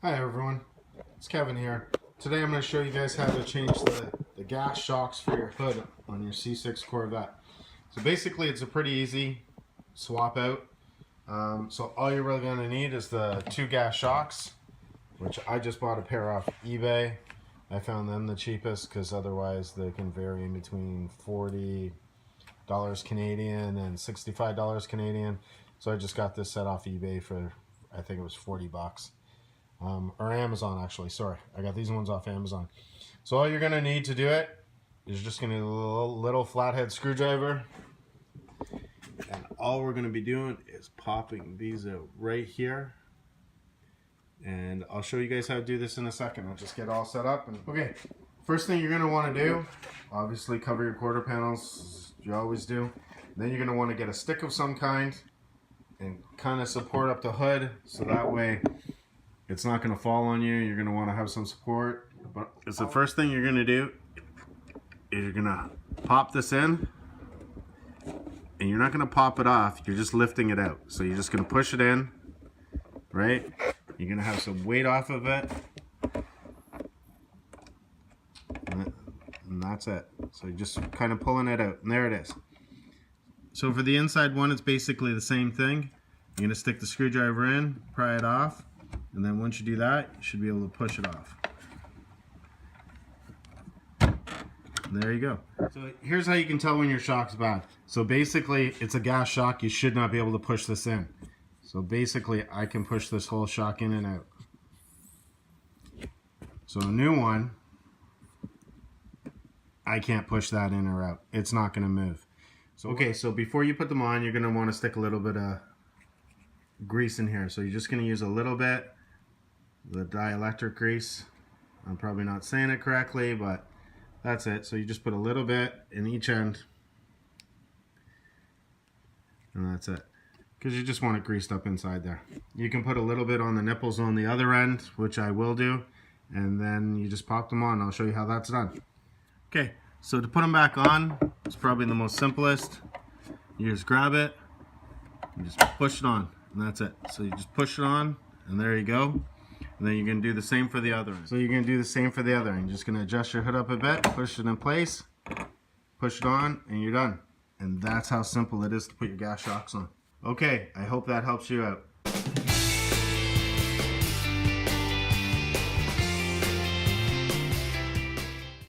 Hi everyone, it's Kevin here. Today I'm going to show you guys how to change the gas shocks for your hood on your C6 Corvette. So basically it's a pretty easy swap out. So all you're really going to need is the two gas shocks, which I just bought a pair off eBay. I found them the cheapest because otherwise they can vary in between $40 Canadian and $65 Canadian. So I just got this set off eBay for, I think it was 40 bucks. Or Amazon actually, sorry. I got these ones off Amazon. So all you're going to need to do it is just going to need a little flathead screwdriver. And all we're going to be doing is popping these out right here. And I'll show you guys how to do this in a second. I'll just get all set up. Okay, first thing you're going to want to do, obviously cover your quarter panels, as you always do. Then you're going to want to get a stick of some kind and kind of support up the hood so that way it's not going to fall on you. You're going to want to have some support. But it's the first thing you're going to do is you're going to pop this in. And you're not going to pop it off. You're just lifting it out. So you're just going to push it in. Right? You're going to have some weight off of it. And that's it. So you're just kind of pulling it out. And there it is. So for the inside one, it's basically the same thing. You're going to stick the screwdriver in, pry it off. And then once you do that, you should be able to push it off. And there you go. So here's how you can tell when your shock's bad. So basically, it's a gas shock. You should not be able to push this in. So basically, I can push this whole shock in and out. So a new one, I can't push that in or out. It's not going to move. So okay, so before you put them on, you're going to want to stick a little bit of grease in here. So you're just going to use a little bit. The dielectric grease. I'm probably not saying it correctly, but that's it. So you just put a little bit in each end. And that's it. Because you just want it greased up inside there. You can put a little bit on the nipples on the other end, which I will do. And then you just pop them on. I'll show you how that's done. Okay, so to put them back on, it's probably the most simplest. You just grab it, and just push it on, and that's it. So you just push it on, and there you go. And then you're going to do the same for the other end. So you're going to do the same for the other end. You're just going to adjust your hood up a bit, push it in place, push it on, and you're done. And that's how simple it is to put your gas shocks on. Okay, I hope that helps you out.